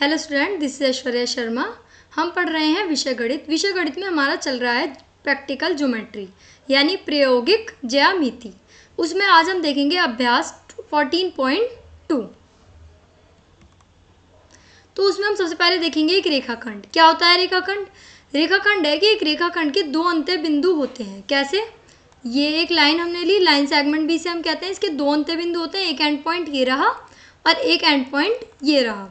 Hello student, this is Aishwarya Sharma. हम पढ़ रहे हैं विषय गणित। विषय गणित में हमारा चल रहा है प्रैक्टिकल ज्योमेट्री यानी प्रायोगिक ज्यामिति। उसमें आज हम देखेंगे अभ्यास 14.2। तो उसमें हम सबसे पहले देखेंगे एक रेखाखंड। क्या होता है रेखाखंड? रेखाखंड है कि एक रेखाखंड के दो अंत्य बिंदु होते हैं। कैसे? ये एक लाइन हमने ली, लाइन सेगमेंट बी से हम कहते हैं इसके दो अंत्य बिंदु होते हैं। एक एंड पॉइंट ये रहा और एक एंड पॉइंट ये रहा।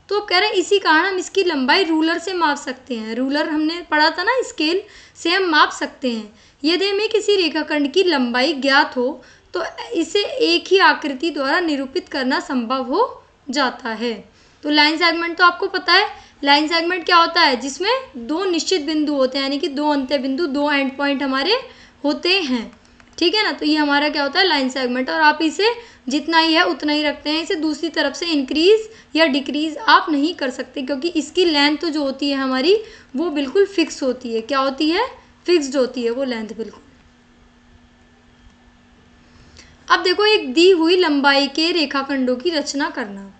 तो कह रहे हैं इसी कारण हम इसकी लंबाई रूलर से माप सकते हैं। रूलर हमने पढ़ा था ना, स्केल से हम माप सकते हैं। यदि हमें किसी रेखाखंड की लंबाई ज्ञात हो तो इसे एक ही आकृति द्वारा निरूपित करना संभव हो जाता है। तो लाइन सेगमेंट तो आपको पता है। लाइन सेगमेंट क्या होता है? जिसमें दो निश्चित बिंदु होते हैं, यानी कि दो अंत्य बिंदु, दो एंड पॉइंट हमारे होते हैं। ठीक है ना। तो ये हमारा क्या होता है? Line segment. और आप इसे जितना ही है उतना ही रखते हैं। इसे दूसरी तरफ से इंक्रीज या डिक्रीज आप नहीं कर सकते, क्योंकि इसकी लेंथ जो होती है हमारी वो बिल्कुल फिक्स होती है। क्या होती है? फिक्स्ड होती है वो लेंथ बिल्कुल। अब देखो, एक दी हुई लंबाई के रेखाखंडों की रचना करना।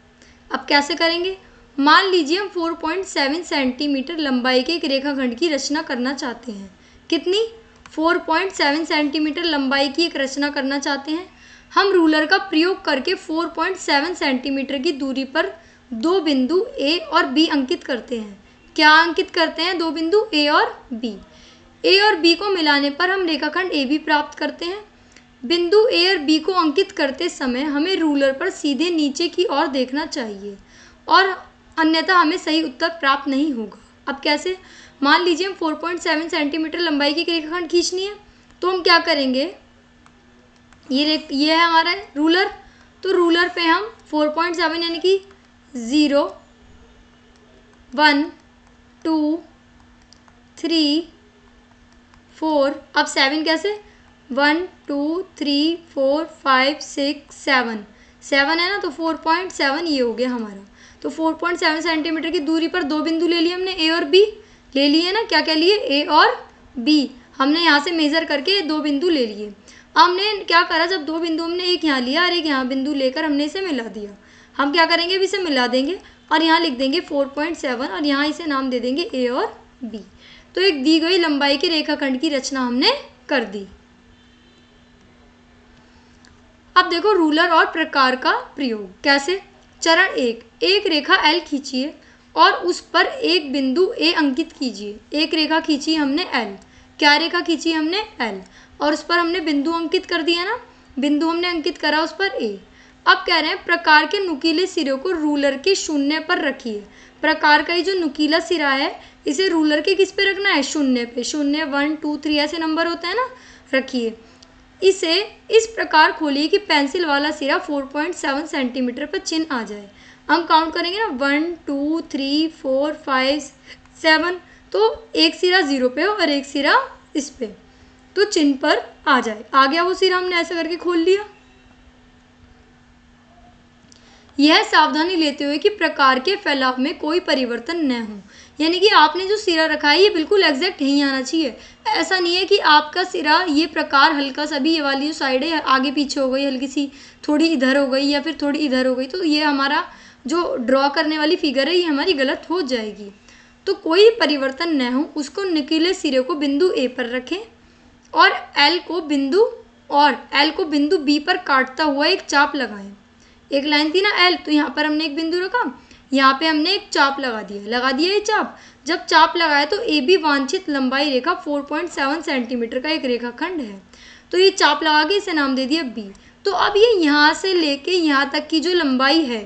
अब कैसे करेंगे? मान लीजिए हम 4.7 सेंटीमीटर लंबाई के एक रेखाखंड की रचना करना चाहते हैं। कितनी? 4.7 सेंटीमीटर लंबाई की एक रचना करना चाहते हैं। हम रूलर का प्रयोग करके 4.7 सेंटीमीटर की दूरी पर दो बिंदु ए और बी अंकित करते हैं। क्या अंकित करते हैं? दो बिंदु ए और बी। ए और बी को मिलाने पर हम रेखाखंड ए बी प्राप्त करते हैं। बिंदु ए और बी को अंकित करते समय हमें रूलर पर सीधे नीचे की ओर देखना चाहिए और अन्यथा हमें सही उत्तर प्राप्त नहीं होगा। अब कैसे? मान लीजिए हम 4.7 सेंटीमीटर लंबाई की रेखाखंड खींचनी है, तो हम क्या करेंगे? ये है हमारा रूलर। तो रूलर पे हम 4.7 यानी कि 0, 1, 2, 3, 4। अब 7 कैसे? 1, 2, 3, 4, 5, 6, 7 है ना। तो 4.7 ये हो गया हमारा। तो 4.7 सेंटीमीटर की दूरी पर दो बिंदु ले लिए हमने, ए और बी ले लिए ना। क्या क्या लिए? ए और बी। हमने यहाँ से मेज़र करके दो बिंदु ले लिए। हमने क्या करा? जब दो बिंदु हमने एक यहाँ लिया और एक यहाँ बिंदु लेकर हमने इसे मिला दिया। हम क्या करेंगे? अब इसे मिला देंगे और यहाँ लिख देंगे 4.7 और यहाँ इसे नाम दे देंगे ए और बी। तो एक दी गई लंबाई के रेखाखंड की रचना हमने कर दी। अब देखो रूलर और प्रकार का प्रयोग कैसे। चरण 1, एक रेखा L खींचिए और उस पर एक बिंदु A अंकित कीजिए। एक रेखा खींची हमने L। क्या रेखा खींची हमने? L। और उस पर हमने बिंदु अंकित कर दिया ना। बिंदु हमने अंकित करा उस पर A। अब कह रहे हैं प्रकार के नुकीले सिरों को रूलर के शून्य पर रखिए। प्रकार का ये जो नुकीला सिरा है इसे रूलर के किस पे रखना है? शून्य पे। 0, 1, 2, 3 ऐसे नंबर होते हैं ना, रखिए। इसे इस प्रकार खोलिए कि पेंसिल वाला सिरा 4.7 सेंटीमीटर पर चिन्ह आ जाए। हम काउंट करेंगे ना, 1, 2, 3, 4, 5, 7। तो एक सिरा 0 पे हो और एक सिरा इस पे, तो चिन्ह पर आ जाए। आ गया वो सिरा, हमने ऐसा करके खोल लिया। यह सावधानी लेते हुए कि प्रकार के फैलाव में कोई परिवर्तन न हो। यानी कि आपने जो सिरा रखा है ये बिल्कुल एग्जैक्ट यहीं आना चाहिए। ऐसा नहीं है कि आपका सिरा ये प्रकार हल्का सा भी, ये वाली जो साइड है आगे पीछे हो गई, हल्की सी थोड़ी इधर हो गई या फिर थोड़ी इधर हो गई, तो ये हमारा जो ड्रॉ करने वाली फिगर है ये हमारी गलत हो जाएगी। तो कोई परिवर्तन न हो, उसको नुकीले सिरे को बिंदु ए पर रखें और एल को बिंदु बी पर काटता हुआ एक चाप लगाएं। एक लाइन थी ना एल, तो यहाँ पर हमने एक बिंदु रखा, यहाँ पे हमने एक चाप लगा दिया ये चाप। जब चाप लगाया तो ए बी वांछित लंबाई रेखा 4.7 सेंटीमीटर का एक रेखाखंड है। तो ये चाप लगा के इसे नाम दे दिया बी। तो अब ये यहाँ से लेके यहाँ तक की जो लंबाई है,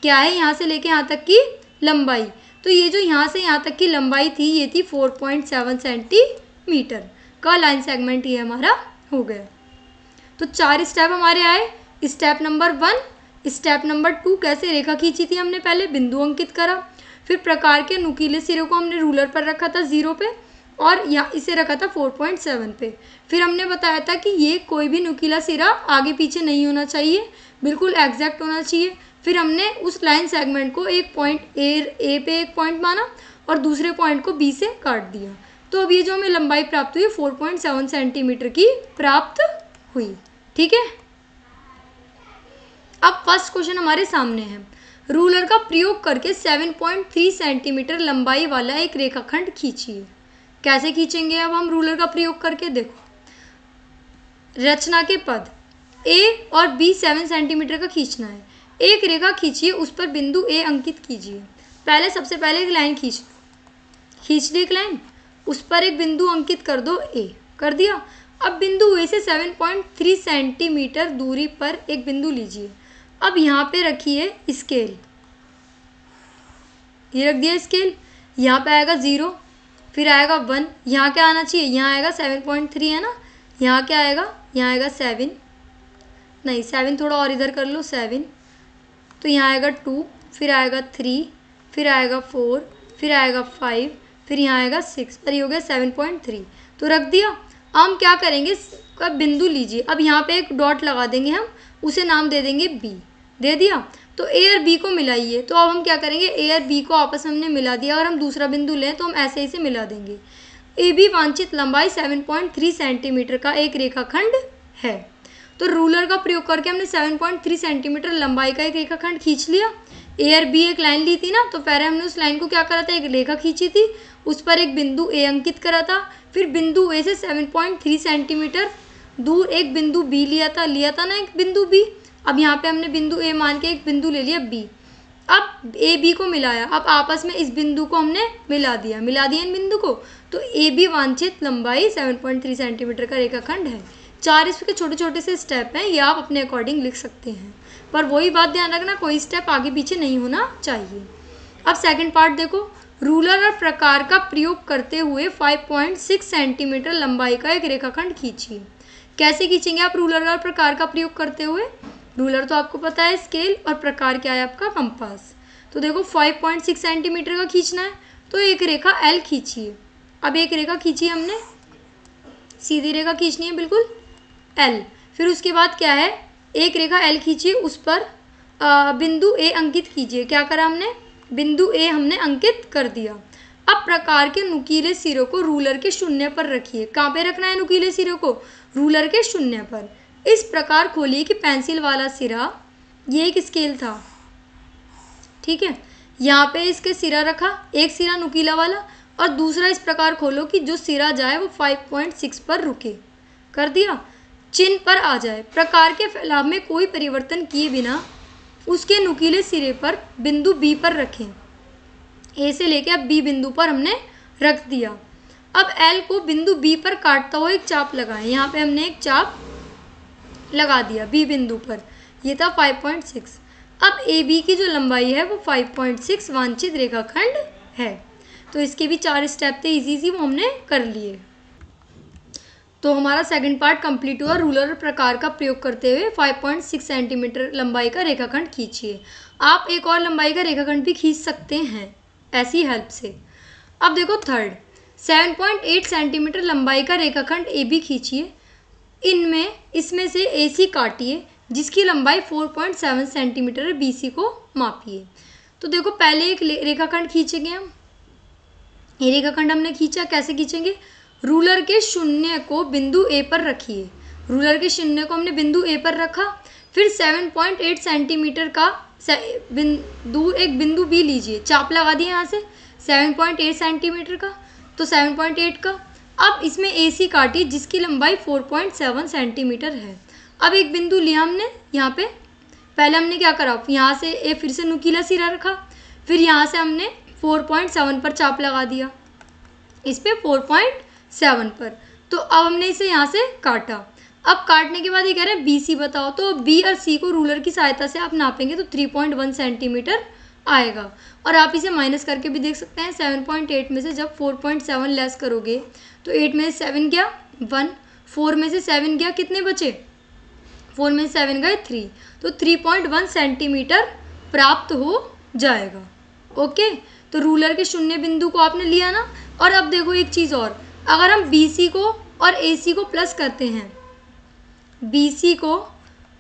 क्या है? यहाँ से लेके यहाँ तक की लंबाई। तो ये जो यहाँ से यहाँ तक की लंबाई थी ये थी 4.7 सेंटीमीटर का लाइन सेगमेंट ये हमारा हो गया। तो 4 स्टेप हमारे आए। स्टेप नंबर 1, स्टेप नंबर 2 कैसे रेखा खींची थी हमने? पहले बिंदु अंकित करा, फिर प्रकार के नुकीले सिरे को हमने रूलर पर रखा था 0 पे और यहाँ इसे रखा था 4.7 पे। फिर हमने बताया था कि ये कोई भी नुकीला सिरा आगे पीछे नहीं होना चाहिए, बिल्कुल एग्जैक्ट होना चाहिए। फिर हमने उस लाइन सेगमेंट को एक पॉइंट ए पे एक पॉइंट माना और दूसरे पॉइंट को बी से काट दिया। तो अब ये जो हमें लंबाई प्राप्त हुई 4.7 सेंटीमीटर की प्राप्त हुई। ठीक है। अब फर्स्ट क्वेश्चन हमारे सामने है। रूलर का प्रयोग करके 7.3 सेंटीमीटर लंबाई वाला एक रेखाखंड खींचिए। कैसे खींचेंगे अब हम रूलर का प्रयोग करके? देखो, रचना के पद ए और बी 7 सेंटीमीटर का खींचना है। एक रेखा खींचिए, उस पर बिंदु ए अंकित कीजिए। सबसे पहले एक लाइन खींच ली एक लाइन, उस पर एक बिंदु अंकित कर दो ए। कर दिया। अब बिंदु ए से 7.3 सेंटीमीटर दूरी पर एक बिंदु लीजिए। अब यहाँ पे रखिए स्केल, ये रख दिया स्केल। यहाँ पे आएगा 0, फिर आएगा 1, यहाँ क्या आना चाहिए? यहाँ आएगा 7.3 है ना, यहाँ क्या आएगा? यहाँ आएगा 7, नहीं 7 थोड़ा और इधर कर लो 7, तो यहाँ आएगा 2, फिर आएगा 3, फिर आएगा 4, फिर आएगा 5, फिर यहाँ आएगा 6, और ये हो गया 7.3। तो रख दिया। अब हम क्या करेंगे? अब बिंदु लीजिए, अब यहाँ पे एक डॉट लगा देंगे हम, उसे नाम दे देंगे बी। दे दिया। तो ए और बी को मिलाइए। तो अब हम क्या करेंगे? ए और बी को आपस में हमने मिला दिया, और हम दूसरा बिंदु लें तो हम ऐसे ही मिला देंगे। ए बी वांछित लंबाई 7.3 सेंटीमीटर का एक रेखाखंड है। तो रूलर का प्रयोग करके हमने 7.3 सेंटीमीटर लंबाई का एक रेखाखंड खींच लिया। ए और बी एक लाइन ली थी ना, तो पहले हमने उस लाइन को क्या करा था? एक रेखा खींची थी, उस पर एक बिंदु ए अंकित करा था। फिर बिंदु ए से 7.3 सेंटीमीटर दूर एक बिंदु बी लिया था ना, एक बिंदु बी। अब यहाँ पे हमने बिंदु ए मान के एक बिंदु ले लिया बी। अब ए बी को मिलाया, अब आपस में इस बिंदु को हमने मिला दिया इन बिंदु को। तो ए बी वांछित लंबाई 7.3 सेंटीमीटर का रेखाखंड है। 4 इसके छोटे छोटे से स्टेप हैं, ये आप अपने अकॉर्डिंग लिख सकते हैं, पर वही बात ध्यान रखना, कोई स्टेप आगे पीछे नहीं होना चाहिए। अब सेकंड पार्ट देखो, रूलर और प्रकार का प्रयोग करते हुए 5.6 सेंटीमीटर लंबाई का एक रेखाखंड खींचिए। कैसे खींचेंगे आप रूलर और प्रकार का प्रयोग करते हुए? रूलर तो आपको पता है स्केल, और प्रकार क्या है आपका? कंपास। तो देखो 5.6 सेंटीमीटर का खींचना है, तो एक रेखा एल खींचिए। अब एक रेखा खींची हमने, सीधी रेखा खींचनी है बिल्कुल एल। फिर उसके बाद क्या है? एक रेखा एल खींचिए, उस पर बिंदु ए अंकित कीजिए। क्या करा हमने? बिंदु ए हमने अंकित कर दिया। अब प्रकार के नुकीले सिरों को रूलर के शून्य पर रखिए। कहाँ पे रखना है नुकीले सिरों को? रूलर के शून्य पर। इस प्रकार खोलिए कि पेंसिल वाला सिरा, ये एक स्केल था, ठीक है, यहाँ पे इसके सिरा रखा, एक सिरा नुकीला वाला, और दूसरा इस प्रकार खोलो कि जो सिरा जाए वो 5.6 पर रुके। कर दिया। चिन्ह पर आ जाए। प्रकार के फैलाव में कोई परिवर्तन किए बिना उसके नुकीले सिरे पर बिंदु बी पर रखें। ए से लेके अब बी बिंदु पर हमने रख दिया। अब एल को बिंदु बी पर काटता हुआ एक चाप लगाएं। यहाँ पे हमने एक चाप लगा दिया बी बिंदु पर, ये था 5.6। अब ए बी की जो लंबाई है वो 5.6 वांछित रेखाखंड है। तो इसके भी 4 स्टेप थे इजी, वो हमने कर लिए। तो हमारा सेकंड पार्ट कंप्लीट हुआ। रूलर प्रकार का प्रयोग करते हुए 5.6 सेंटीमीटर लंबाई का रेखाखंड खींचिए। आप एक और लंबाई का रेखाखंड भी खींच सकते हैं ऐसी हेल्प से। अब देखो थर्ड, 7.8 सेंटीमीटर लंबाई का रेखाखंड ए बी खींचिए। इसमें से ए सी काटिए, जिसकी लंबाई 4.7 सेंटीमीटर है। बी सी को मापिए। तो देखो पहले एक रेखाखंड खींचेंगे हम। ये रेखाखंड हमने खींचा, कैसे खींचेंगे? रूलर के शून्य को बिंदु ए पर रखिए। रूलर के शून्य को हमने बिंदु ए पर रखा। फिर 7.8 सेंटीमीटर का दूर एक बिंदु बी लीजिए। चाप लगा दिए यहाँ से 7.8 सेंटीमीटर का, तो 7.8 का। अब इसमें ए सी काटी, जिसकी लंबाई 4.7 सेंटीमीटर है। अब एक बिंदु लिया हमने यहाँ पे। पहले हमने क्या करा? यहाँ से ए फिर से नुकीला सिरा रखा, फिर यहाँ से हमने 4.7 पर चाप लगा दिया, इस पे 4.7 पर। तो अब हमने इसे यहाँ से काटा। अब काटने के बाद ये कह रहे हैं बी सी बताओ। तो बी और सी को रूलर की सहायता से आप नापेंगे तो 3.1 सेंटीमीटर आएगा। और आप इसे माइनस करके भी देख सकते हैं। 7.8 में से जब 4.7 लेस करोगे तो 8 में से 7 गया 1, 4 में से 7 गया, कितने बचे? 4 में से 7 गए 3, तो 3.1 सेंटीमीटर प्राप्त हो जाएगा। ओके, तो रूलर के शून्य बिंदु को आपने लिया ना। और अब देखो एक चीज़ और, अगर हम बी सी को और ए सी को प्लस करते हैं, बी सी को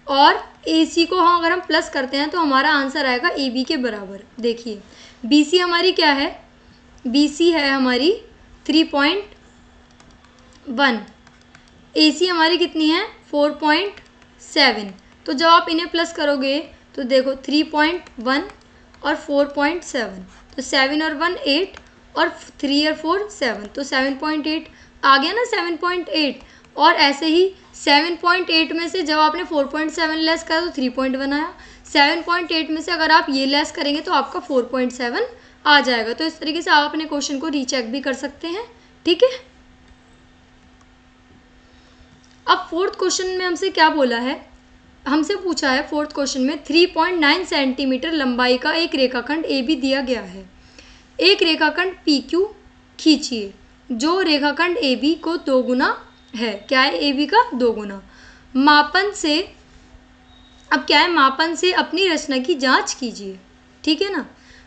और ए सी को हम अगर हम प्लस करते हैं तो हमारा आंसर आएगा ए बी के बराबर। देखिए बी सी हमारी क्या है? बी सी है हमारी 3.1, ए सी हमारी कितनी है? 4.7। तो जब आप इन्हें प्लस करोगे तो देखो 3.1 और 4.7, तो 7 और 1 8 और 3 और 4 7, तो 7.8 आ गया ना 7.8। और ऐसे ही 7.8 में से जब आपने 4.7 लेस करा तो 3.1 आया। 7.8 में से अगर आप ये लेस करेंगे तो आपका 4.7 आ जाएगा। तो इस तरीके से आप अपने क्वेश्चन को रीचेक भी कर सकते हैं, ठीक है। अब फोर्थ क्वेश्चन में हमसे क्या बोला है, हमसे पूछा है फोर्थ क्वेश्चन में 3.9 सेंटीमीटर लंबाई का एक रेखाखंड ए बी दिया गया है। एक रेखाखंड पी क्यू खींचिए जो रेखाखंड ए बी को 2 गुना है। क्या है, ए बी का 2 गुना। मापन से, अब क्या है, मापन से अपनी रचना की जांच कीजिए, ठीक है ना।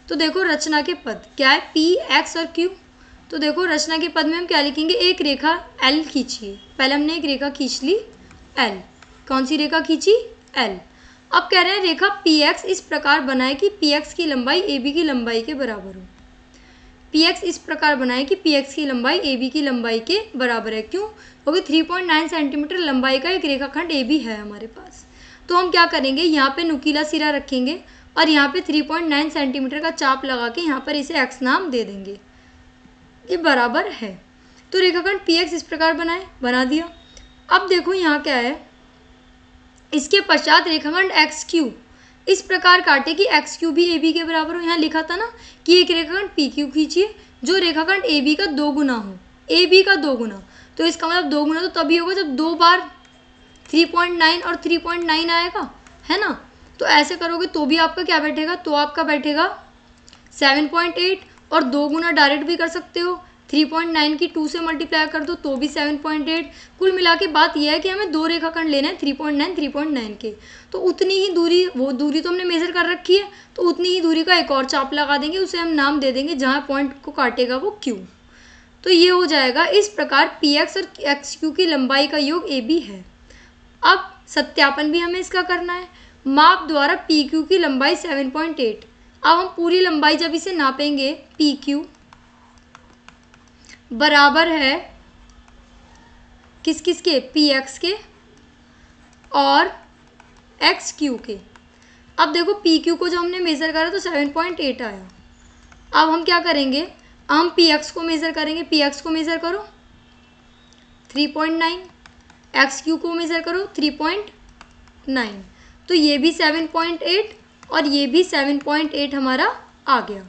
तो देखो रचना के पद क्या है, पी एक्स और क्यू। तो देखो रचना के पद में हम क्या लिखेंगे, एक रेखा एल खींचिए। पहले हमने एक रेखा खींच ली एल, कौन सी रेखा खींची, एल। अब कह रहे हैं रेखा पी एक्स इस प्रकार बनाए कि पी एक्स की लंबाई ए बी की लंबाई के बराबर हो। पी एक्स इस प्रकार बनाए कि पी एक्स की लंबाई ए बी की लंबाई के बराबर है। क्यों, क्योंकि 3.9 सेंटीमीटर लंबाई का एक रेखाखंड ए बी है हमारे पास। तो हम क्या करेंगे, यहाँ पे नुकीला सिरा रखेंगे और यहाँ पे 3.9 सेंटीमीटर का चाप लगा के यहाँ पर इसे एक्स नाम दे देंगे, ये बराबर है। तो रेखाखंड पी एक्स इस प्रकार बना दिया। अब देखो यहाँ क्या है, इसके पश्चात रेखाखंड एक्स क्यू इस प्रकार काटे कि एक्स क्यू भी ए बी के बराबर हो। यहाँ लिखा था ना कि एक रेखाखंड पी क्यू खींचिए जो रेखाखंड ए बी का 2 गुना हो, ए बी का 2 गुना। तो इसका मतलब 2 गुना तो तभी होगा जब 2 बार 3.9 और 3.9 आएगा, है ना। तो ऐसे करोगे तो भी आपका क्या बैठेगा, तो आपका बैठेगा 7.8 और 2 गुना डायरेक्ट भी कर सकते हो। 3.9 की 2 से मल्टीप्लाई कर दो तो भी 7.8। कुल मिला के बात यह है कि हमें 2 रेखाखंड लेना है 3.9 के। तो उतनी ही दूरी, वो दूरी तो हमने मेजर कर रखी है, तो उतनी ही दूरी का एक और चाप लगा देंगे, उसे हम नाम दे देंगे जहाँ पॉइंट को काटेगा वो क्यू। तो ये हो जाएगा इस प्रकार पी एक्स और एक्स क्यू की लंबाई का योग ए बी है। अब सत्यापन भी हमें इसका करना है। माप द्वारा पी क्यू की लंबाई 7.8। अब हम पूरी लंबाई जब इसे नापेंगे, पी क्यू बराबर है किस किस के, पी एक्स के और एक्स क्यू के। अब देखो पी क्यू को जो हमने मेज़र करा तो 7.8 आया। अब हम क्या करेंगे, हम पी एक्स को मेज़र करेंगे। पी एक्स को मेज़र करो 3.9, एक्स क्यू को मेज़र करो 3.9। तो ये भी 7.8 और ये भी 7.8 हमारा आ गया,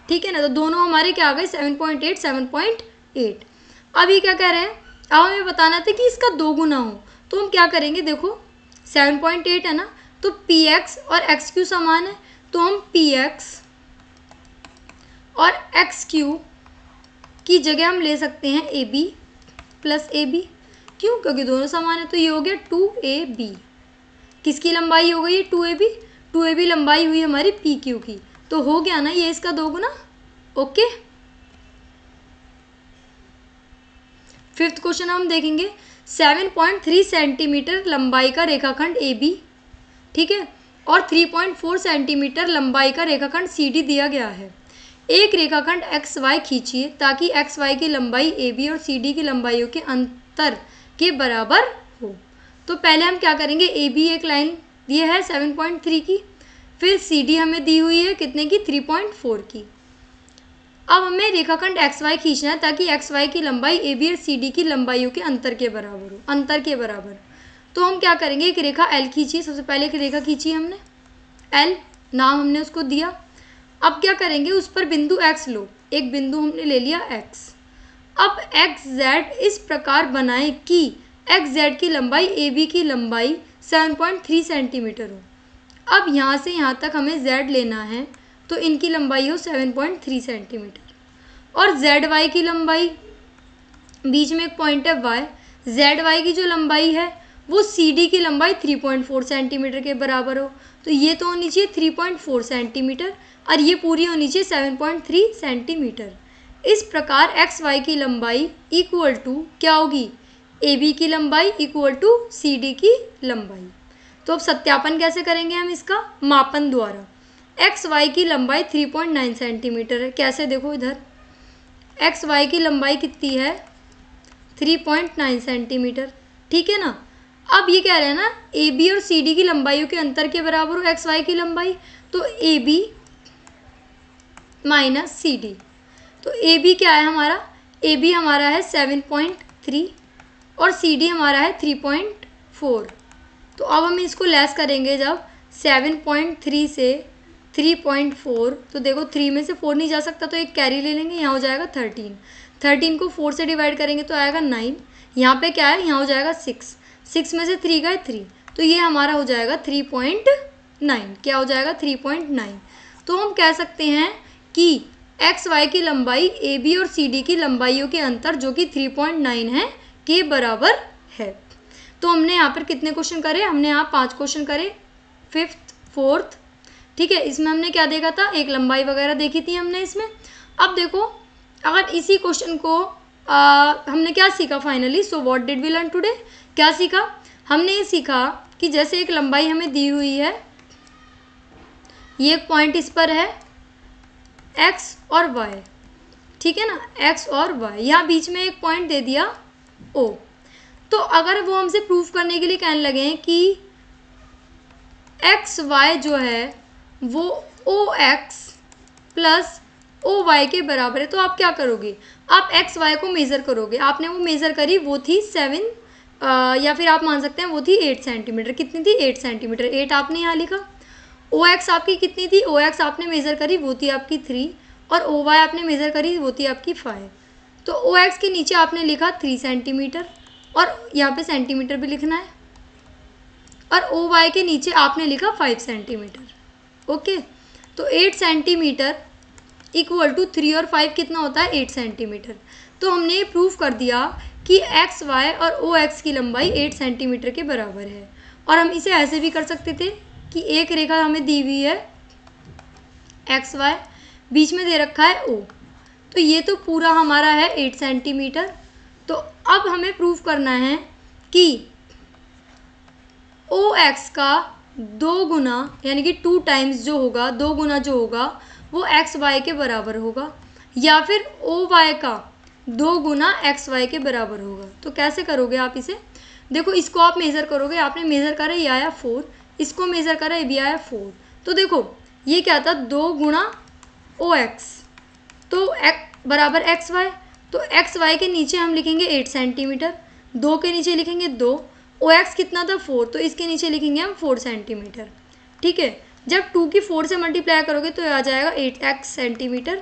ठीक है ना। तो दोनों हमारे क्या आ गए, 7.8 7.8। अब ये क्या कह रहे हैं, अब हमें बताना था कि इसका 2 गुना हो। तो हम क्या करेंगे, देखो 7.8 है ना, तो पी एक्स और एक्स क्यू समान है, तो हम पी एक्स और एक्स क्यू की जगह हम ले सकते हैं A B plus A B. क्यों, क्योंकि दोनों समान है। तो ये हो गया 2ab। किसकी लंबाई हो गई, 2ab। 2ab लंबाई हुई हमारी पी क्यू की। तो हो गया ना ये इसका 2 गुना। ओके, फिफ्थ क्वेश्चन हम देखेंगे। 7.3 सेंटीमीटर लंबाई का रेखाखंड ए बी, ठीक है, और 3.4 सेंटीमीटर लंबाई का रेखाखंड सी डी दिया गया है। एक रेखाखंड एक्स वाई खींचिए ताकि एक्स वाई की लंबाई ए बी और सी डी की लंबाइयों के अंतर के बराबर हो। तो पहले हम क्या करेंगे, ए बी एक लाइन दी है 7.3 की, फिर सी डी हमें दी हुई है कितने की, 3.4 की। अब हमें रेखाखंड एक्स वाई खींचना है ताकि एक्स वाई की लंबाई ए बी और सी डी की लंबाइयों के अंतर के बराबर हो, अंतर के बराबर। तो हम क्या करेंगे, एक रेखा एल खींचिए। सबसे पहले एक रेखा खींची हमने एल, नाम हमने उसको दिया। अब क्या करेंगे, उस पर बिंदु एक्स लो, एक बिंदु हमने ले लिया एक्स। अब एक्स जेड इस प्रकार बनाए कि एक्स जेड की लंबाई ए बी की लंबाई 7.3 सेंटीमीटर हो। अब यहाँ से यहाँ तक हमें जेड लेना है, तो इनकी लंबाई हो 7.3 सेंटीमीटर। और जेड वाई की लंबाई, बीच में एक पॉइंट है वाई, जेड वाई की जो लंबाई है वो सी डी की लंबाई 3.4 सेंटीमीटर के बराबर हो। तो ये तो होनी चाहिए 3.4 सेंटीमीटर और ये पूरी होनी चाहिए 7.3 सेंटीमीटर। इस प्रकार एक्स वाई की लंबाई इक्वल टू क्या होगी, ए बी की लंबाई इक्वल टू सी डी की लंबाई। तो अब सत्यापन कैसे करेंगे हम इसका, मापन द्वारा। एक्स वाई की लंबाई 3.9 सेंटीमीटर है। कैसे, देखो इधर एक्स वाई की लंबाई कितनी है, 3.9 सेंटीमीटर, ठीक है ना। अब ये कह रहे हैं ना ए बी और सी डी की लंबाइयों के अंतर के बराबर हो एक्स वाई की लंबाई। तो A B minus C D. तो ए बी क्या है हमारा, ए बी हमारा है 7.3 और सी डी हमारा है 3.4। तो अब हम इसको लेस करेंगे जब 7.3 से 3.4, तो देखो 3 में से 4 नहीं जा सकता तो एक कैरी ले लेंगे, यहाँ हो जाएगा 13। 13 को 4 से डिवाइड करेंगे तो आएगा 9। यहाँ पे क्या है, यहाँ हो जाएगा 6। 6 में से 3 गए 3, तो ये हमारा हो जाएगा 3.9। क्या हो जाएगा 3.9। तो हम कह सकते हैं कि एक्स वाई की लंबाई ए बी और सी डी की लंबाइयों के अंतर जो कि 3.9 है के बराबर है। तो हमने यहाँ पर कितने क्वेश्चन करे, हमने यहाँ 5 क्वेश्चन करे, 5th 4th, ठीक है। इसमें हमने क्या देखा था, एक लंबाई वगैरह देखी थी हमने इसमें। अब देखो अगर इसी क्वेश्चन को हमने क्या सीखा finally, so what did we learn today, क्या सीखा हमने, ये सीखा कि जैसे एक लंबाई हमें दी हुई है, ये एक पॉइंट इस पर है x और y, ठीक है ना, x और y, यहाँ बीच में एक पॉइंट दे दिया O। तो अगर वो हमसे प्रूफ करने के लिए कहने लगे कि एक्स वाई जो है वो ओ एक्स प्लस ओ वाई के बराबर है, तो आप क्या करोगे, आप एक्स वाई को मेज़र करोगे। आपने वो मेज़र करी, वो थी 7 या फिर आप मान सकते हैं वो थी 8 सेंटीमीटर। कितनी थी, 8 सेंटीमीटर। 8 आपने यहाँ लिखा। ओ एक्स आपकी कितनी थी, ओ एक्स आपने मेज़र करी, वो थी आपकी 3, और ओ वाई आपने मेज़र करी, वो थी आपकी 5। तो ओ एक्स के नीचे आपने लिखा 3 सेंटीमीटर, और यहाँ पे सेंटीमीटर भी लिखना है, और ओ वाई के नीचे आपने लिखा 5 सेंटीमीटर। ओके, तो 8 सेंटीमीटर इक्वल टू 3 और 5 कितना होता है, 8 सेंटीमीटर। तो हमने ये प्रूफ कर दिया कि एक्स वाई और ओ एक्स की लंबाई 8 सेंटीमीटर के बराबर है। और हम इसे ऐसे भी कर सकते थे कि एक रेखा हमें दी हुई है एक्स वाई, बीच में दे रखा है ओ, तो ये तो पूरा हमारा है 8 सेंटीमीटर। तो अब हमें प्रूफ करना है कि ओ एक्स का 2 गुना यानी कि 2 टाइम्स जो होगा, 2 गुना जो होगा वो एक्स वाई के बराबर होगा, या फिर ओ वाई का 2 गुना एक्स वाई के बराबर होगा। तो कैसे करोगे आप इसे, देखो इसको आप मेज़र करोगे, आपने मेज़र करा ये आया 4, इसको मेज़र करा ये भी आया 4। तो देखो ये क्या था, 2 गुना ओ एक्स, तो बराबर एक्स वाई। तो एक्स वाई के नीचे हम लिखेंगे 8 सेंटीमीटर, 2 के नीचे लिखेंगे 2, ओ एक्स कितना था 4, तो इसके नीचे लिखेंगे हम 4 सेंटीमीटर, ठीक है। जब 2 की 4 से मल्टीप्लाई करोगे तो आ जाएगा 8x सेंटीमीटर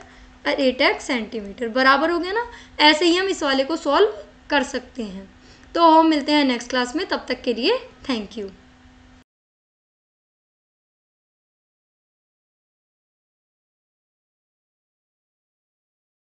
और 8x सेंटीमीटर, बराबर हो गया ना। ऐसे ही हम इस वाले को सॉल्व कर सकते हैं। तो हम मिलते हैं नेक्स्ट क्लास में, तब तक के लिए थैंक यू।